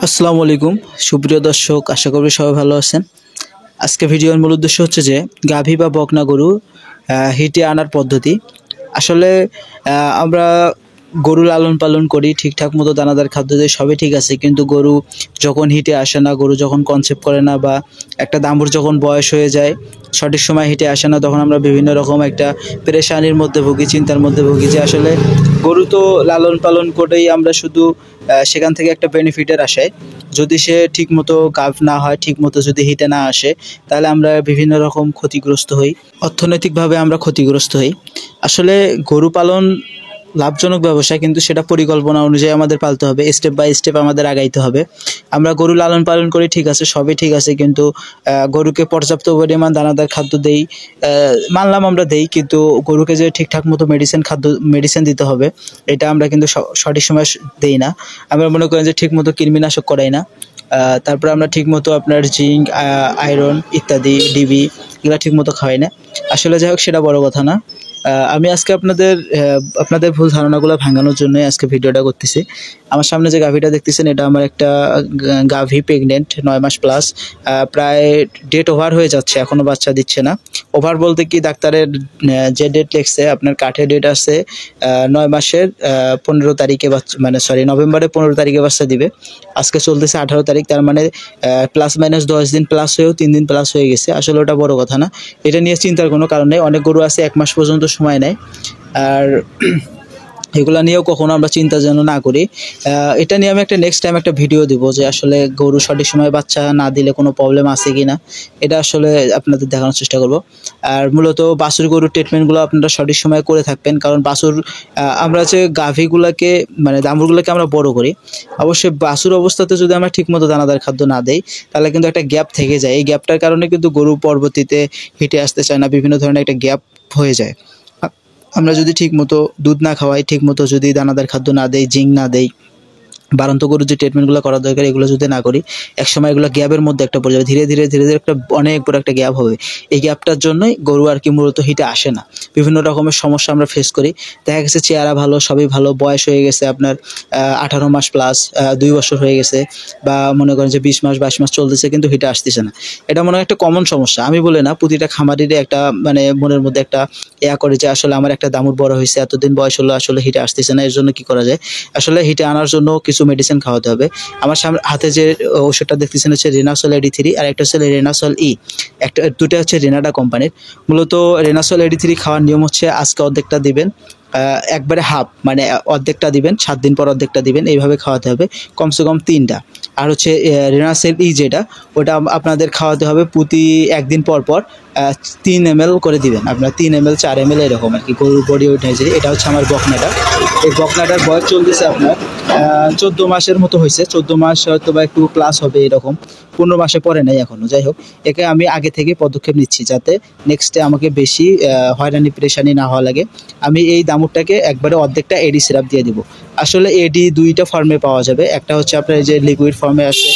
আসসালামু আলাইকুম সুপ্রিয় দর্শক, আশা করি সবাই ভালো আছেন। আজকে ভিডিওর মূল উদ্দেশ্য হচ্ছে যে গাভী বা বকনা গরু হিটে আনার পদ্ধতি। আসলে আমরা গরু লালন পালন করি, ঠিকঠাক মতো দানাদার খাদ্য দিই, সবই ঠিক আছে, কিন্তু গরু যখন হিটে আসে না, গরু যখন কনসেপ্ট করে না, বা একটা দামুর যখন বয়স হয়ে যায়, সঠিক সময় হিটে আসে না, তখন আমরা বিভিন্ন রকম একটা পেরেশানির মধ্যে ভুগি, চিন্তার মধ্যে ভুগি যে আসলে গরু তো লালন পালন করেই আমরা শুধু সেখান থেকে একটা বেনিফিটের আশায়, যদি সে ঠিকমতো গাভ না হয়, ঠিকমতো যদি হিটে না আসে, তাহলে আমরা বিভিন্ন রকম ক্ষতিগ্রস্ত হই, অর্থনৈতিকভাবে আমরা ক্ষতিগ্রস্ত হই। আসলে গরু পালন লাভজনক ব্যবসা, কিন্তু সেটা পরিকল্পনা অনুযায়ী আমাদের পালতে হবে, স্টেপ বাই স্টেপ আমাদের আগাইতে হবে। আমরা গরু লালন পালন করি, ঠিক আছে, সবই ঠিক আছে, কিন্তু গরুকে পর্যাপ্ত পরিমাণ দানাদার খাদ্য দেই, মানলাম আমরা দেই, কিন্তু গরুকে যে ঠিকঠাক মতো মেডিসিন দিতে হবে, এটা আমরা কিন্তু সঠিক সময় দেই না। আমরা মনে করি যে ঠিকমতো কৃমিনাশক করাই না। তারপরে আমরা ঠিকমতো আপনার জিঙ্ক, আয়রন ইত্যাদি, ডিবি, এগুলো ঠিকমতো খাওয়াই না। আসলে যাই হোক, সেটা বড় কথা না। আমি আজকে আপনাদের ভুল ধারণাগুলো ভাঙানোর জন্য আজকে ভিডিওটা করতেছি। আমার সামনে যে গাভীটা দেখতেছেন, এটা আমার একটা গাভী, প্রেগনেন্ট, 9 মাস প্লাস, প্রায় ডেট ওভার হয়ে যাচ্ছে, এখনও বাচ্চা দিচ্ছে না। ওভার বলতে কি, ডাক্তারের যে ডেট লিখছে, আপনার কাঠে ডেট আছে 9 মাসের 15 তারিখে বাচ্চা, মানে সরি, নভেম্বরের 15 তারিখে বাচ্চা দিবে। আজকে চলতেছে 18 তারিখ, তার মানে প্লাস মাইনাস 10 দিন প্লাস হয়েও 3 দিন প্লাস হয়ে গেছে। আসলে ওটা বড় কথা না, এটা নিয়ে চিন্তার কোনো কারণ নেই। অনেক গরু আছে 1 মাস পর্যন্ত সময় নেয়, আর এগুলা নিয়েও কখনো আমরা চিন্তা যেন না করি। এটা নিয়ে আমি নেক্সট টাইম একটা ভিডিও দিব, যে আসলে গরু সঠিক সময় বাচ্চা না দিলে কোনো প্রবলেম আছে কি না, এটা আসলে আপনাদের দেখানোর চেষ্টা করব। আর মূলত বাছুর গরুর ট্রিটমেন্টগুলো আপনারা সঠিক সময় করে থাকবেন, কারণ বাছুর, আমরা যে গাভীগুলোকে, মানে দামুরগুলোকে আমরা বড় করি, অবশ্যই বাছুর অবস্থাতে যদি আমরা ঠিকমতো দানাদার খাদ্য না দেই, তাহলে কিন্তু একটা গ্যাপ থেকে যায়। এই গ্যাপটার কারণে কিন্তু গরু পরবর্তীতে হিটে আসতে চায় না, বিভিন্ন ধরনের একটা গ্যাপ হয়ে যায়। আমরা যদি ঠিকমতো দুধ না খাওয়াই, ঠিকমতো যদি দানাদার খাদ্য না দেই, জিঙ্ক না দেই, বাড়ন্ত গরুর যে ট্রিটমেন্টগুলো করা দরকার, এগুলো যদি না করি, একসময় এগুলো গ্যাপের মধ্যে একটা পড়ে যাবে, ধীরে ধীরে ধীরে ধীরে একটা অনেক বড় একটা গ্যাপ হবে। এই গ্যাপটার জন্যই গরু আর কি মূলত হিটে আসে না। বিভিন্ন রকমের সমস্যা আমরা ফেস করি। দেখা গেছে চেহারা ভালো, সবই ভালো, বয়স হয়ে গেছে আপনার 18 মাস প্লাস, 2 বছর হয়ে গেছে, বা মনে করেন যে 20 মাস 22 মাস চলতেছে, কিন্তু হিটে আসতেছে না। এটা মনে হয় একটা কমন সমস্যা। আমি বলে না, প্রতিটা খামারিরই একটা, মানে মনের মধ্যে একটা করে যে আসলে আমার একটা দামুর বড় হয়েছে, এতদিন বয়স হলো, আসলে হিটে আসতেছে না, এর জন্য কি করা যায়। আসলে হিটে আনার জন্য কিছু মেডিসিন খাওয়াতে হবে। আমার হাতে যে ওষুধটা দেখতেছেন হচ্ছে রেনাসল এডি 3, আর একটা হচ্ছে রেনাসল ই, দুটো হচ্ছে রেনাডা কোম্পানির। মূলত রেনাসল এডি 3 খাওয়ার নিয়ম হচ্ছে, আজকে অর্ধেকটা দিবেন, একবারে হাফ, মানে অর্ধেকটা দিবেন, 7 দিন পর অর্ধেকটা দিবেন, এইভাবে খাওয়াতে হবে কমসে কম 3টা। আর হচ্ছে রেনাসেল ই যেটা, ওটা আপনাদের খাওয়াতে হবে প্রতি 1 দিন পর পর 3 ml করে দিবেন। আপনার 3 ml 4 ml এরকম আর কি, গরুর বডি ওয়েট অনুযায়ী। এটা হচ্ছে আমার বকনাটা। এই বকনাটার বয়স চলতেছে আপনার 14 মাসের মতো হয়েছে, 14 মাস হয়তো বা একটু প্লাস হবে এরকম, 15 মাসে পরে নাই এখনো। যাই হোক, একে আমি আগে থেকে পদক্ষেপ নিচ্ছি, যাতে নেক্সটে আমাকে বেশি হয়রানি পেরেশানি না হওয়া লাগে। আমি এই দামুরটাকে একবারে অর্ধেকটা এডি সিরাপ দিয়ে দিব। আসলে এডি 2টা ফর্মে পাওয়া যাবে, একটা হচ্ছে আপনার এই যে লিকুইড ফর্মে আছে,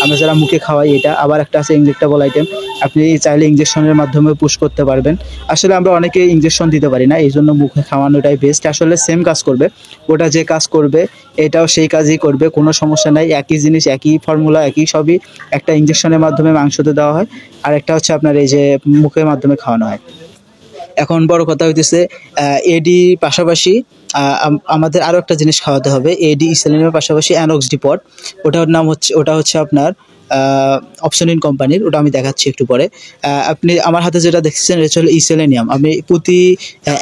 আমরা যারা মুখে খাওয়াই এটা, আবার একটা আছে ইনজেক্টেবল আইটেম, আপনি চাইলে ইঞ্জেকশনের মাধ্যমে পুশ করতে পারবেন। আসলে আমরা অনেকে ইঞ্জেকশন দিতে পারি না, এই জন্য মুখে খাওয়ানোটাই বেস্ট। আসলে সেম কাজ করবে, ওটা যে কাজ করবে এটাও সেই কাজই করবে, কোনো সমস্যা নাই, একই জিনিস, একই ফর্মুলা, একই সবই। একটা ইঞ্জেকশনের মাধ্যমে মাংসতে দেওয়া হয়, আর একটা হচ্ছে আপনার এই যে মুখের মাধ্যমে খাওয়ানো হয়। এখন বড় কথা হইতেছে, এডি পাশাপাশি আমাদের আরও একটা জিনিস খাওয়াতে হবে। এডি ইসেলেনিয়ামের পাশাপাশি অ্যানক্স ডিপট, ওটা হচ্ছে আপনার অপশনিন কোম্পানির, ওটা আমি দেখাচ্ছি একটু পরে। আপনি আমার হাতে যেটা দেখছেন, এটা হচ্ছে ইসেলেনিয়াম। আপনি প্রতি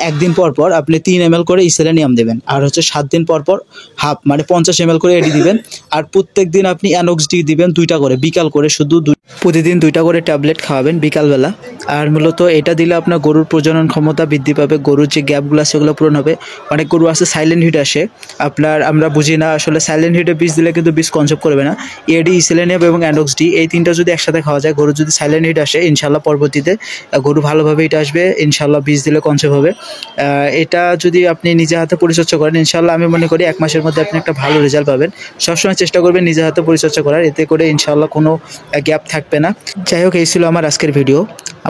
1 দিন পর পর আপনি 3 ml করে ইসেলেনিয়াম দেবেন, আর হচ্ছে 7 দিন পর পর হাফ, মানে 50 ml করে এডি দিবেন। আর প্রত্যেক দিন আপনি অ্যানক্স ডি দিবেন 2টা করে, বিকাল করে, শুধু প্রতিদিন 2টা করে ট্যাবলেট খাওয়াবেন বিকালবেলা। আর মূলত এটা দিলে আপনার গরুর প্রজনন ক্ষমতা বৃদ্ধি পাবে, গরুর যে গ্যাপগুলো আছে সেগুলো পূরণ হবে। অনেক গরু আছে সাইলেন্ট হিট আসে, আমরা বুঝি না, আসলে সাইলেন্ট হিটে বীজ দিলে কিন্তু বীজ কনসেপ্ট করবে না। এডি, ইসেলেনিয়াম এবং অ্যানক্স ডি, এই 3টা যদি একসাথে খাওয়া যায়, গরু যদি সাইলেন্ট হিট আসে, ইনশাল্লাহ পরবর্তীতে গরু ভালোভাবে হিট আসবে, ইনশাল্লাহ বীজ দিলে কনসেপ্ট হবে। এটা যদি আপনি নিজে হাতে পরিচর্যা করেন, ইনশাল্লাহ আমি মনে করি 1 মাসের মধ্যে আপনি একটা ভালো রেজাল্ট পাবেন। সবসময় চেষ্টা করবেন নিজে হাতে পরিচর্যা করার, এতে করে ইনশাল্লাহ কোনো গ্যাপ থাকবে না। যাই হোক, এই ছিল আমার আজকের ভিডিও।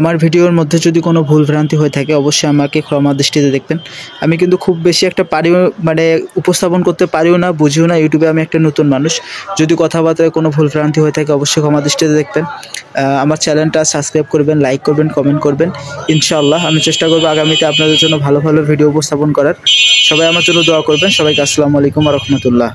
আমার ভিডিওর মধ্যে যদি কোনো ভুলভ্রান্তি হয়ে থাকে অবশ্যই আমাকে ক্ষমা দৃষ্টিতে দেখবেন। আমি কিন্তু খুব বেশি একটা মানে উপস্থাপন করতে পারিও না, বুঝিও না। ইউটিউবে আমি একটা নতুন মানুষ। যদি কথাবার্তায় কোনো ভুলভ্রান্তি হয়ে থাকে অবশ্যই ক্ষমা দৃষ্টিতে দেখবেন। আমার চ্যানেলটা সাবস্ক্রাইব করবেন, লাইক করবেন, কমেন্ট করবেন। ইনশাআল্লাহ আমি চেষ্টা করব আগামীতে আপনাদের জন্য ভালো ভালো ভিডিও উপস্থাপন করার। সবাই আমার জন্য দোয়া করবেন। সবাইকে আসসালামু আলাইকুম ওয়া রাহমাতুল্লাহ।